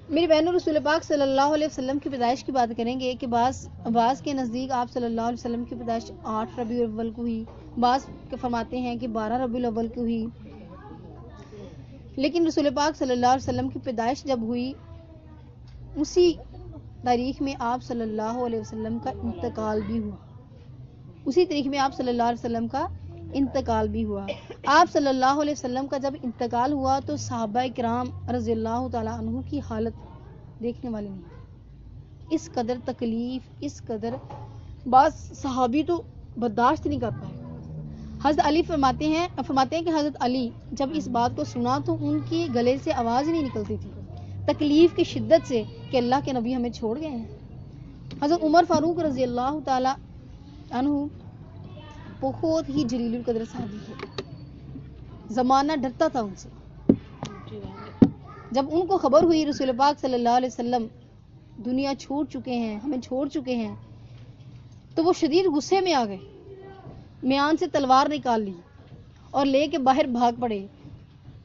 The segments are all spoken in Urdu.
میری بہنوں، رسول پاک صلی اللہ علیہ وسلم کی پیدائش کی بات کریں گے کہ بعض کے نزدیک آپ صلی اللہ علیہ وسلم کی پیدائش 8 ربیع الاول کو ہوئی، بعض فرماتے ہیں کہ 12 ربیع الاول کو ہوئی، لیکن رسول پاک صلی اللہ علیہ وسلم کی پیدائش جب ہوئی اسی تاریخ میں آپ صلی اللہ علیہ وسلم کا انتقال بھی ہوا، اسی تاریخ میں آپ صلی اللہ علیہ وسلم کا انتقال بھی ہوا۔ آپ صلی اللہ علیہ وسلم کا جب انتقال ہوا تو صحابہ کرام رضی اللہ تعالیٰ عنہ کی حالت دیکھنے والی نہیں، اس قدر تکلیف، اس قدر بعض صحابی تو برداشت نہیں کر پائے۔ حضرت علی فرماتے ہیں کہ حضرت علی جب اس بات کو سنا تو ان کے گلے سے آواز ہی نہیں نکلتی تھی، تکلیف کی شدت سے کہ اللہ کے نبی ہمیں چھوڑ گئے ہیں۔ حضرت عمر فاروق رضی اللہ تعالیٰ عنہ بہت ہی جلیل القدر صحابی ہے، زمانہ ڈرتا تھا ان سے۔ جب ان کو خبر ہوئی رسول پاک صلی اللہ علیہ وسلم دنیا چھوڑ چکے ہیں، ہمیں چھوڑ چکے ہیں، تو وہ شدید غصے میں آ گئے، میان سے تلوار نکال لی اور لے کے باہر بھاگ پڑے،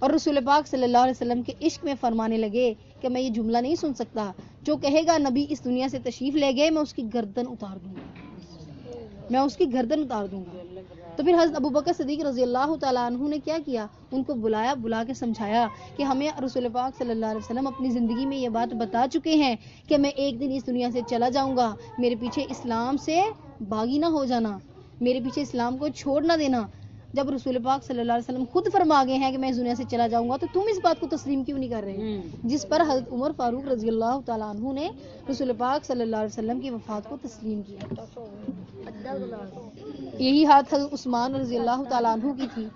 اور رسول پاک صلی اللہ علیہ وسلم کے عشق میں فرمانے لگے کہ میں یہ جملہ نہیں سن سکتا، جو کہے گا نبی اس دنیا سے تشریف لے گئے میں اس کی گردن اتار دوں گا، میں اس کی گردن اتار دوں گا۔ تو پھر حضرت ابوبکر صدیق رضی اللہ تعالیٰ عنہ نے کیا کیا، ان کو بلا کے سمجھایا کہ ہمیں رسول پاک صلی اللہ علیہ وسلم اپنی زندگی میں یہ بات بتا چکے ہیں کہ میں ایک دن اس دنیا سے چلا جاؤں گا، میرے پیچھے اسلام سے باغی نہ ہو جانا، میرے پیچھے اسلام کو چھوڑ نہ دینا۔ جب رسول پاک صلی اللہ علیہ وسلم خود فرما گئے ہیں کہ میں اس دنیا سے چلا جاؤں گا تو تم اس بات کو تسلیم کیوں نہیں کر رہے؟ جس پر حضرت عمر فاروق رضی اللہ تعالیٰ عنہ نے رسول پاک صلی اللہ علیہ وسلم کی وفات کو تسلیم کیا۔ یہی ہاتھ حضرت عثمان رضی اللہ تعالیٰ عنہ کی تھی۔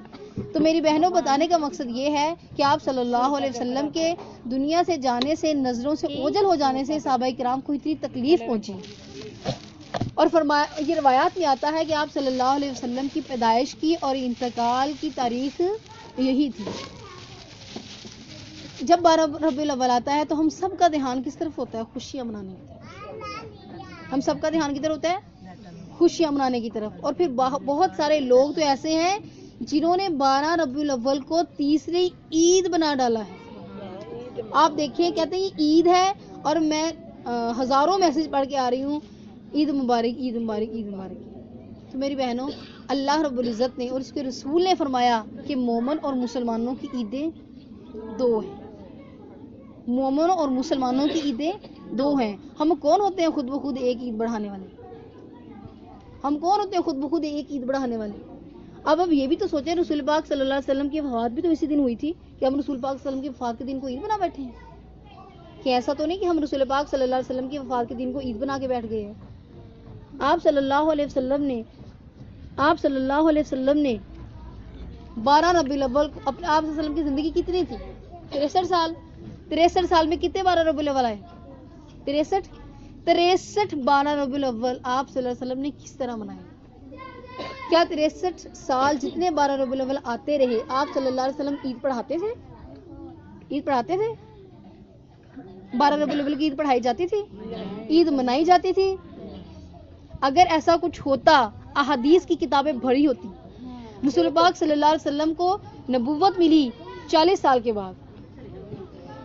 تو میری بہنوں، بتانے کا مقصد یہ ہے کہ آپ صلی اللہ علیہ وسلم کے دنیا سے جانے سے، نظروں سے اوجھل ہو جانے سے صحابہ کرام کو اتنی تکلیف پہنچی، اور فرمایا، یہ روایات میں آتا ہے کہ آپ صلی اللہ علیہ وسلم کی پیدائش کی اور انتقال کی تاریخ یہی تھی۔ جب 12 ربیع الاول آتا ہے تو ہم سب کا دھیان کس طرف ہوتا ہے؟ خوشیاں منانے کی۔ ہم سب کا دھیان کدھر ہوتا ہے؟ خوشیاں منانے کی طرف۔ اور پھر بہت سارے لوگ تو ایسے ہیں جنہوں نے 12 ربیع الاول کو تیسری عید بنا ڈالا ہے۔ آپ دیکھیں، کہتے ہیں یہ عید ہے، اور میں ہزاروں میسج پڑھ کے آ رہی ہوں، عید مبارک، عید مبارک، عید مبارک۔ تو میری بہنوں، اللہ رب العزت نے اور اس کے رسول نے فرمایا کہ مومن اور مسلمانوں کی عیدیں دو ہیں، مومنوں اور مسلمانوں کی عیدیں دو ہیں۔ ہم کون ہوتے ہیں خود بخود ایک عید بڑھانے والے؟ ہم کون ہوتے ہیں خود بخود ایک عید بڑھانے والے؟ اب یہ بھی تو سوچیں، رسول پاک صلی اللہ علیہ وسلم کی وفات بھی تو اسی دن ہوئی تھی، کہ ہم رسول پاک صلی اللہ علیہ وسلم کی وفات کے دن کو عید بنا بیٹھے ہیں؟ کہ ایسا تو نہیں کہ ہم رسول پاک صلی اللہ علیہ وسلم کی وفات کے دن کو عید بنا کے بیٹھ گئے ہیں۔ آپ صلی اللہ علیہ وسلم نے 12 ربیع الاول کو، آپ صلی اللہ علیہ وسلم کی زندگی کتنی تھی؟ 63 سال۔ 63 سال میں کتنے 12 ربیع الاول آئے؟ 63 12 ربیع الاول آپ صلی اللہ علیہ وسلم نے کس طرح منائے؟ کیا 63 سال جتنے 12 ربیع الاول آتے رہے آپ صلی اللہ علیہ وسلم عید پڑھاتے تھے؟ عید پڑھاتے تھے؟ 12 ربیع الاول کی عید پڑھائی جاتی تھی؟ عید منائی جاتی تھی؟ اگر ایسا کچھ ہوتا، احادیث کی کتابیں بھری ہوتی۔ رسول پاک صلی اللہ علیہ وسلم کو نبوت ملی 40 سال کے بعد،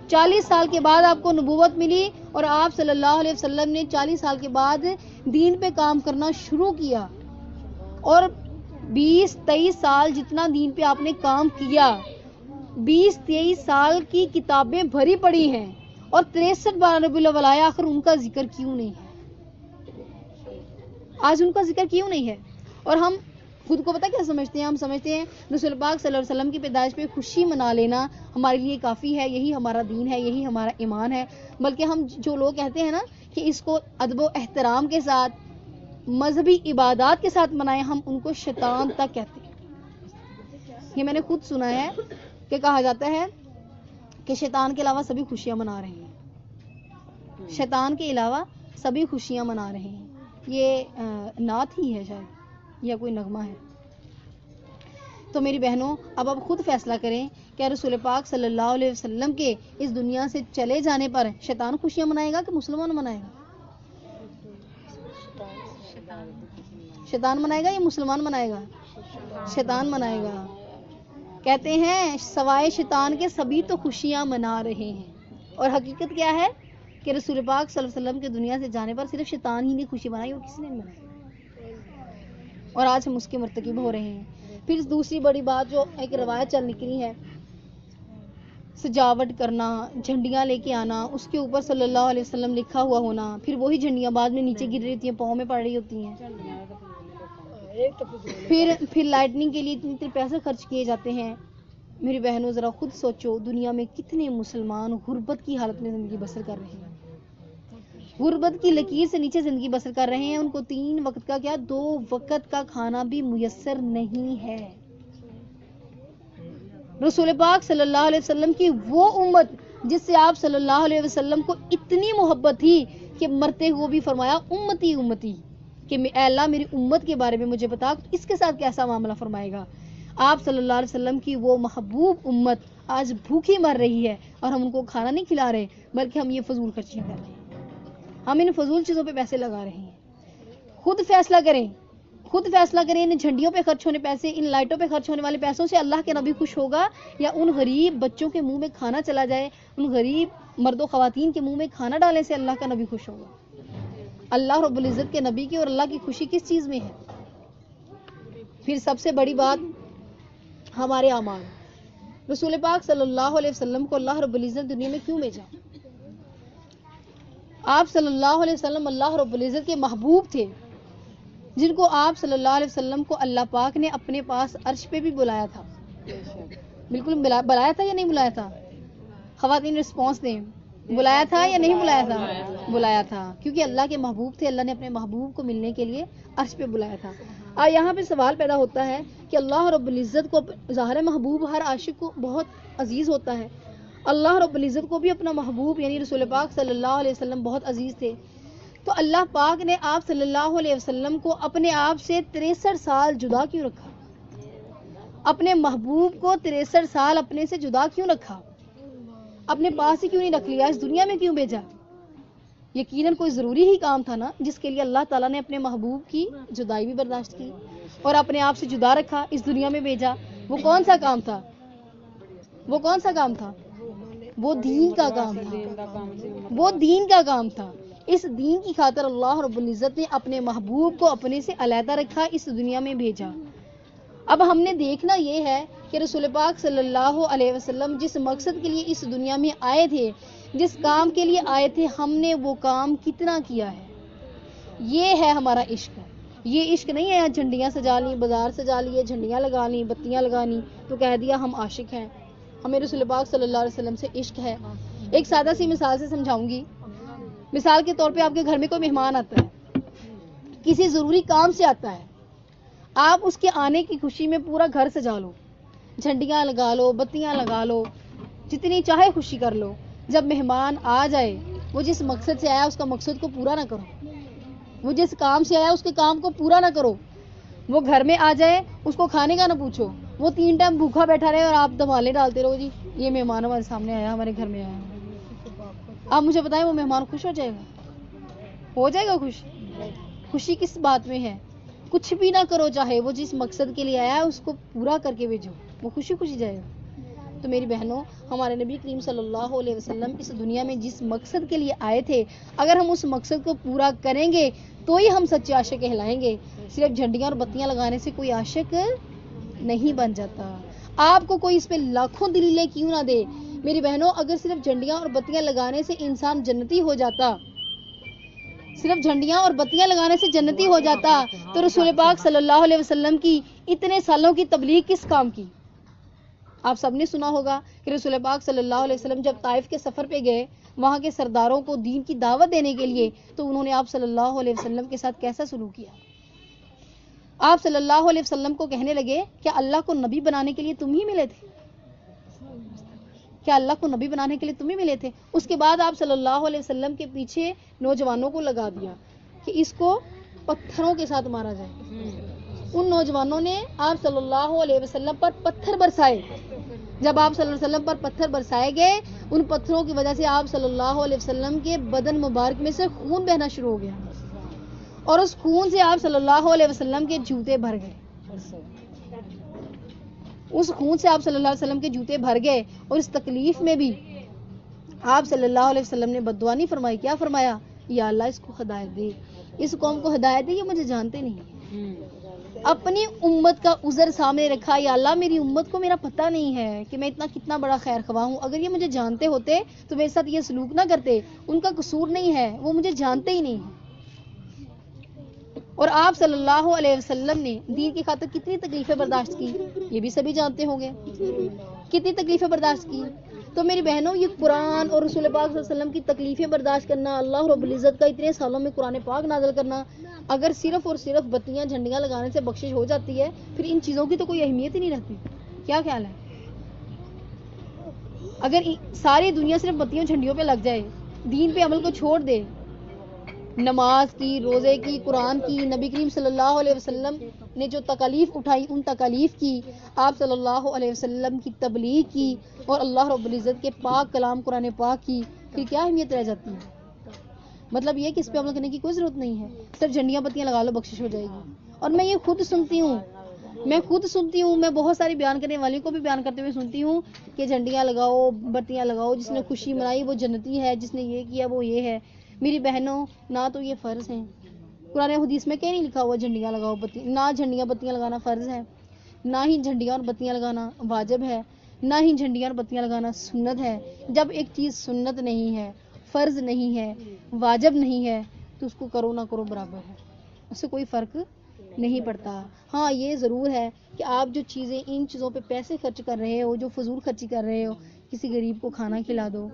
40 سال کے بعد آپ کو نبوت ملی، اور آپ صلی اللہ علیہ وسلم نے 40 سال کے بعد دین پہ کام کرنا شروع کیا، اور 20-23 سال جتنا دین پہ آپ نے کام کیا، 20-23 سال کی کتابیں بھری پڑی ہیں، اور 63 12 ربیع الاول آیا، آخر ان کا ذکر کیوں نہیں ہے؟ آج ان کا ذکر کیوں نہیں ہے؟ اور ہم خود کو پتہ کیا سمجھتے ہیں؟ ہم سمجھتے ہیں رسول پاک صلی اللہ علیہ وسلم کی پیدائش پہ خوشی منا لینا ہمارے لیے کافی ہے، یہی ہمارا دین ہے، یہی ہمارا ایمان ہے۔ بلکہ ہم جو لوگ کہتے ہیں نا کہ اس کو ادب و احترام کے ساتھ، مذہبی عبادات کے ساتھ منائیں، ہم ان کو شیطان تک کہتے ہیں۔ یہ میں نے خود سنا ہے کہ کہا جاتا ہے کہ شیطان کے علاوہ سبھی خوشیاں منا رہے ہیں، شیطان کے علاوہ سبھی خوشیاں منا رہے ہیں۔ یہ نعت ہی ہے شاید، یا کوئی نغمہ ہے۔ تو میری بہنوں، اب آپ خود فیصلہ کریں، کیا رسول پاک صلی اللہ علیہ وسلم کے اس دنیا سے چلے جانے پر شیطان خوشیاں منائے گا کہ مسلمان منائے گا؟ شیطان منائے گا یا مسلمان منائے گا؟ شیطان منائے گا۔ کہتے ہیں سوائے شیطان کے سبھی تو خوشیاں منا رہے ہیں۔ اور حقیقت کیا ہے کہ رسول پاک صلی اللہ علیہ وسلم کے دنیا سے جانے پر صرف شیطان ہی نے خوشی منائی اور کسی نے نہیں منائی، اور آج ہم اس کے مرتکب ہو رہے ہیں۔ پھر دوسری بڑی بات جو ایک روایت چل نکلی ہے، سجاوٹ کرنا، جھنڈیاں لے کے آنا، اس کے اوپر صلی اللہ علیہ وسلم لکھا ہوا ہونا، پھر وہی جھنڈیاں بعد میں نیچے گر رہی ہوتی ہیں، پاؤں میں پڑ رہی ہوتی ہیں، پھر لائٹننگ کے لیے اتنے پیسے خرچ کیے جاتے ہیں۔ میری بہنوں ذرا خود سوچو، دنیا میں کتنے مسلمان غربت کی حالت میں زندگی بسر کر رہے ہیں، غربت کی لکیر سے نیچے زندگی بسر کر رہے ہیں، ان کو 3 وقت کا کیا 2 وقت کا کھانا بھی میسر نہیں ہے۔ رسول پاک صلی اللہ علیہ وسلم کی وہ امت جس سے آپ صلی اللہ علیہ وسلم کو اتنی محبت تھی کہ مرتے ہوئے بھی فرمایا امتی امتی، کہ اے اللہ میری امت کے بارے میں مجھے بتا اس کے ساتھ کیسا معاملہ فرمائے گا۔ آپ صلی اللہ علیہ وسلم کی وہ محبوب امت آج بھوکی مر رہی ہے، اور ہم ان کو کھانا نہیں کھلا رہے، بلکہ ہم یہ فضول خرچیاں کر رہے ہیں، ہم ان فضول چیزوں پہ پیسے لگا رہے ہیں۔ خود فیصلہ کریں، خود فیصلہ کریں، ان جھنڈیوں پہ خرچ ہونے پیسے، ان لائٹوں پہ خرچ ہونے والے پیسوں سے اللہ کے نبی خوش ہوگا، یا ان غریب بچوں کے منہ میں کھانا چلا جائے، ان غریب مرد و خواتین کے منہ میں کھانا ڈالنے سے اللہ کا نبی خوش ہوگا؟ اللہ رب العزت کے نبی کی اور اللہ کی خوشی کس چیز میں ہے؟ پھر سب سے بڑی بات ہمارے اعمال۔ رسول پاک صلی اللہ علیہ وسلم کو اللہ رب العزت دنیا میں کیوں بھیجا؟ آپ صلی اللہ علیہ وسلم اللہ رب العزت کے محبوب تھے، جن کو آپ صلی اللہ علیہ وسلم کو اللہ پاک نے اپنے پاس عرش پہ بھی بلایا تھا۔ بالکل بلایا تھا یا نہیں بلایا تھا؟ خواتین رسپانس دیں، بلایا تھا یا نہیں بلایا تھا؟ بلایا تھا، کیونکہ اللہ کے محبوب تھے، اللہ نے اپنے محبوب کو ملنے کے لیے عرش پہ بلایا تھا۔ اور یہاں پہ سوال پیدا ہوتا ہے کہ اللہ رب العزت کو ظاہر محبوب ہر عاشق کو بہت عزیز ہوتا ہے، اللہ رب العزت کو بھی اپنا محبوب یعنی رسول پاک صلی اللہ علیہ وسلم بہت عزیز تھے، تو اللہ پاک نے آپ صلی اللہ علیہ وسلم کو اپنے آپ سے 63 سال جدا کیوں رکھا؟ اپنے محبوب کو 63 سال اپنے سے جدا کیوں رکھا؟ اپنے پاس ہی کیوں نہیں رکھ لیا؟ اس دنیا میں کیوں بھیجا؟ یقیناً کوئی ضروری ہی کام تھا نا، جس کے لیے اللہ تعالیٰ نے اپنے محبوب کی جدائی بھی برداشت کی اور اپنے آپ سے جدا رکھا، اس دنیا میں بھیجا۔ وہ کون سا کام تھا؟ وہ کون سا کام تھا؟ وہ دین کا کام تھا، وہ دین کا کام تھا۔ اس دین کی خاطر اللہ رب العزت نے اپنے محبوب کو اپنے سے علیحدہ رکھا، اس دنیا میں بھیجا۔ اب ہم نے دیکھنا یہ ہے کہ رسول پاک صلی اللہ علیہ وسلم جس مقصد کے لیے اس دنیا میں آئے تھے، جس کام کے لیے آئے تھے، ہم نے وہ کام کتنا کیا ہے۔ یہ ہے ہمارا عشق۔ یہ عشق نہیں ہے جھنڈیاں سجا لی، بازار سجا لیے، جھنڈیاں لگا لی، بتیاں لگا لی تو کہہ دیا ہم عاشق ہیں۔ ہمیں رسول پاک صلی اللہ علیہ وسلم سے عشق ہے۔ ایک سادہ سی مثال سے سمجھاؤں گی۔ مثال کے طور پہ آپ کے گھر میں کوئی مہمان آتا ہے، کسی ضروری کام سے آتا ہے، آپ اس کے آنے کی خوشی میں پورا گھر سجا لو، جھنڈیاں لگا لو، بتیاں لگا لو، جتنی چاہے خوشی کر لو۔ جب مہمان آ جائے، وہ جس مقصد سے آیا اس کا مقصد کو پورا نہ کرو، وہ جس کام سے آیا اس کے کام کو پورا نہ کرو۔ وہ گھر میں آ جائے، اس کو کھانے کا نہ پوچھو، وہ 3 ٹائم بھوکا بیٹھا رہے اور آپ دمالے ڈالتے رہو، جی یہ مہمان ہمارے سامنے آیا، ہمارے گھر میں آیا۔ آپ مجھے بتائیں وہ مہمان خوش ہو جائے گا؟ ہو جائے گا خوش؟ خوشی کس بات میں ہے؟ کچھ بھی نہ کرو، چاہے وہ جس مقصد کے لیے آیا ہے اس کو پورا کر کے بھیجو، وہ خوشی خوشی جائے گا۔ تو میری بہنوں، ہمارے نبی کریم صلی اللہ علیہ وسلم اس دنیا میں جس مقصد کے لیے آئے تھے، اگر ہم اس مقصد کو پورا کریں گے تو ہی ہم سچے عاشق کہلائیں گے۔ صرف جھنڈیاں اور بتیاں لگانے سے کوئی عاشق نہیں بن جاتا۔ آپ کو کوئی اس پہ لاکھوں دلیلیں کیوں نہ دے، میری بہنوں، اگر صرف جھنڈیاں اور بتیاں لگانے سے انسان جنتی ہو جاتا، صرف جھنڈیاں اور بتیاں لگانے سے جنتی ہو جاتا، تو رسول پاک صلی اللہ علیہ وسلم کی اتنے سالوں کی تبلیغ کس کام کی؟ آپ سب نے سنا ہوگا کہ رسول پاک صلی اللہ علیہ وسلم جب طائف کے سفر پہ گئے، وہاں کے سرداروں کو دین کی دعوت دینے کے لیے، تو انہوں نے آپ صلی اللہ علیہ وسلم کے ساتھ کیسا سلوک کیا؟ آپ صلی اللہ علیہ وسلم کو کہنے لگے کہ اللہ کو نبی بنانے کے لیے تم ہی ملے تھے؟ کیا اللہ کو نبی بنانے کے لیے تم ہی ملے تھے؟ اس کے بعد آپ صلی اللہ علیہ وسلم کے پیچھے نوجوانوں کو لگا دیا کہ اس کو پتھروں کے ساتھ مارا جائے۔ ان نوجوانوں نے آپ صلی اللہ علیہ وسلم پر پتھر برسائے۔ جب آپ صلی اللہ علیہ وسلم پر پتھر برسائے گئے، ان پتھروں کی وجہ سے آپ صلی اللہ علیہ وسلم کے بدن مبارک میں سے خون بہنا شروع ہو گیا، اور اس خون سے آپ صلی اللہ علیہ وسلم کے جوتے بھر گئے۔ اس خون سے آپ صلی اللہ علیہ وسلم کے جوتے بھر گئے، اور اس تکلیف میں بھی آپ صلی اللہ علیہ وسلم نے بد دعا نہیں فرمائی, کیا فرمایا؟ یا اللہ اس کو ہدایت دے, اس قوم کو ہدایت دے, یہ مجھے جانتے نہیں. اپنی امت کا عذر سامنے رکھا, یا اللہ میری امت کو میرا پتہ نہیں ہے کہ میں کتنا بڑا خیر خواہ ہوں, اگر یہ مجھے جانتے ہوتے تو میرے ساتھ یہ سلوک نہ کرتے, ان کا قصور نہیں ہے, وہ مجھے جانتے ہی نہیں ہیں. اور آپ صلی اللہ علیہ وسلم نے دین کی خاطر کتنی تکلیفیں برداشت کی, یہ بھی سبھی جانتے ہوں گے, کتنی تکلیفیں برداشت کی. تو میری بہنوں, یہ قرآن اور رسول پاک صلی اللہ علیہ وسلم کی تکلیفیں برداشت کرنا, اللہ رب العزت کا اتنے سالوں میں قرآن پاک نازل کرنا, اگر صرف اور صرف بتیاں جھنڈیاں لگانے سے بخشش ہو جاتی ہے, پھر ان چیزوں کی تو کوئی اہمیت ہی نہیں رہتی. کیا خیال ہے؟ اگر ساری دنیا صرف بتیوں جھنڈیوں پہ لگ جائے, دین پہ عمل کو چھوڑ دے, نماز کی, روزے کی, قرآن کی, نبی کریم صلی اللہ علیہ وسلم نے جو تکالیف اٹھائی ان تکالیف کی, آپ صلی اللہ علیہ وسلم کی تبلیغ کی, اور اللہ رب العزت کے پاک کلام قرآن پاک کی, پھر کیا اہمیت رہ جاتی ہے؟ مطلب یہ کہ اس پہ عمل کرنے کی کوئی ضرورت نہیں ہے, صرف جھنڈیاں بتیاں لگا لو بخشش ہو جائے گی. اور میں یہ خود سنتی ہوں, میں بہت ساری بیان کرنے والی کو بھی بیان کرتے ہوئے سنتی ہوں کہ جھنڈیاں لگاؤ, بتیاں لگاؤ, جس نے خوشی منائی وہ جنتی ہے, جس نے یہ کیا وہ یہ ہے. میری بہنوں, نہ تو یہ فرض ہیں, قرآن حدیث میں کہیں نہیں لکھا ہوا جھنڈیاں لگاؤ, نہ جھنڈیاں بتیاں لگانا فرض ہے, نہ ہی جھنڈیاں اور بتیاں لگانا واجب ہے, نہ ہی جھنڈیاں اور بتیاں لگانا سنت ہے. جب ایک چیز سنت نہیں ہے, فرض نہیں ہے, واجب نہیں ہے, تو اس کو کرو نہ کرو برابر ہے, اس سے کوئی فرق نہیں پڑتا. ہاں یہ ضرور ہے کہ آپ جو چیزیں, ان چیزوں پہ پیسے خرچ کر رہے ہو, جو فضول خرچی کر رہے ہو, کسی غریب کو کھانا کھلا دو,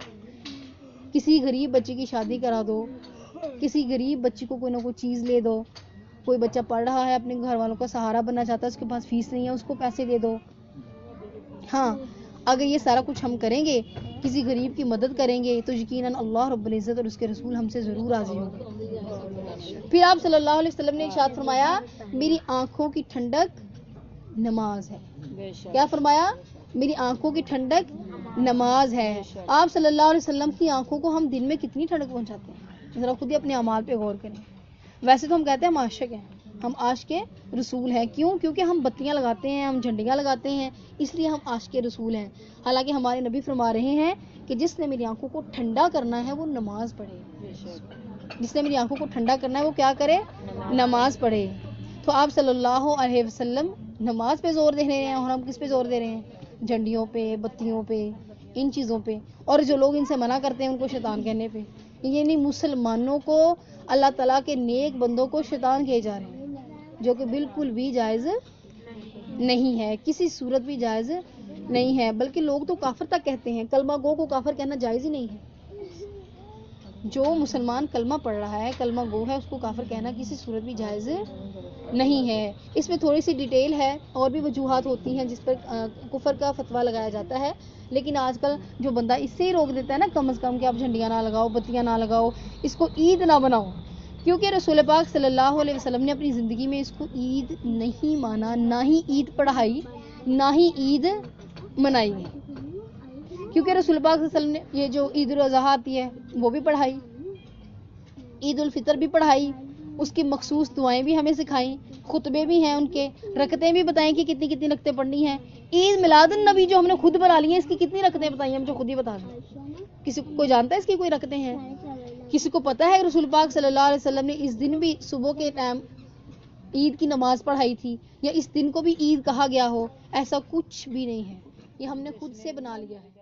کسی غریب بچے کی شادی کرا دو, کسی غریب بچی کو کوئی نہ کوئی چیز لے دو, کوئی بچہ پڑھ رہا ہے, اپنے گھر والوں کا سہارا بننا چاہتا ہے, اس کے پاس فیس نہیں ہے, اس کو پیسے دے دو. ہاں اگر یہ سارا کچھ ہم کریں گے, کسی غریب کی مدد کریں گے, تو یقیناً اللہ رب العزت اور اس کے رسول ہم سے ضرور راضی ہوں گے. پھر آپ صلی اللہ علیہ وسلم نے ارشاد فرمایا, میری آنکھوں کی ٹھنڈک نماز ہے. کیا فرمایا؟ میری آنکھوں کی ٹھنڈک نماز ہے. آپ صلی اللہ علیہ وسلم کی آنکھوں کو ہم دن میں کتنی ٹھنڈک پہنچاتے ہیں, ذرا خود ہی اپنے اعمال پہ غور کریں. ویسے تو ہم کہتے ہیں ہم عاشق ہیں, ہم عاشق رسول ہیں. کیوں؟ کیونکہ ہم بتیاں لگاتے ہیں, ہم جھنڈیاں لگاتے ہیں, اس لیے ہم عاشق رسول ہیں. حالانکہ ہمارے نبی فرما رہے ہیں کہ جس نے میری آنکھوں کو ٹھنڈا کرنا ہے وہ نماز پڑھے. جس نے میری آنکھوں کو ٹھنڈا کرنا ہے وہ کیا کرے؟ نماز پڑھے. تو آپ صلی اللہ علیہ وسلم نماز پہ زور دے رہے ہیں, اور ہم کس پہ زور دے رہے ہیں؟ جھنڈیوں پہ, بتیوں پہ, ان چیزوں پہ. اور جو لوگ ان سے منع کرتے ہیں ان کو شیطان کہنے پہ. یعنی مسلمانوں کو اللہ تعالیٰ کے نیک بندوں کو شیطان کہے جا رہے ہیں, جو کہ بالکل بھی جائز نہیں ہے, کسی صورت بھی جائز نہیں ہے. بلکہ لوگ تو کافر تک کہتے ہیں, کلمہ گو کو کافر کہنا جائز ہی نہیں ہے. جو مسلمان کلمہ پڑھ رہا ہے, کلمہ گو ہے, اس کو کافر کہنا کسی صورت بھی جائز نہیں ہے. اس میں تھوڑی سی ڈیٹیل ہے, اور بھی وجوہات ہوتی ہیں جس پر کفر کا فتویٰ لگایا جاتا ہے. لیکن آج کل جو بندہ اس سے ہی روک دیتا ہے نا, کم از کم کہ آپ جھنڈیاں نہ لگاؤ, بتیاں نہ لگاؤ, اس کو عید نہ بناؤ, کیونکہ رسول پاک صلی اللہ علیہ وسلم نے اپنی زندگی میں اس کو عید نہیں مانا, نہ ہی عید پڑھائی, نہ ہی عید منائی. کیونکہ رسول پاک صلی اللہ علیہ وسلم نے یہ جو عید الاضحیٰ آتی ہے وہ بھی پڑھائی, عید الفطر بھی پڑھائی, اس کی مخصوص دعائیں بھی ہمیں سکھائیں, خطبے بھی ہیں ان کے, رکعتیں بھی بتائیں کہ کتنی کتنی رکعتیں پڑھنی ہیں. عید میلاد النبی جو ہم نے خود بنا لی ہیں, اس کی کتنی رکعتیں بتائیں ہم جو خود ہی بتا دیں. کسی کو کوئی جانتا ہے اس کی کوئی رکعتیں ہیں؟ کسی کو پتہ ہے رسول پاک صلی اللہ علیہ وسلم نے اس دن بھی صبح کے ٹائم عید کی نماز پڑھائی تھی, یا اس دن کو بھی عید کہا گیا ہو؟ ایسا کچھ بھی نہیں ہے, یہ ہم نے خود سے بنا لیا ہے.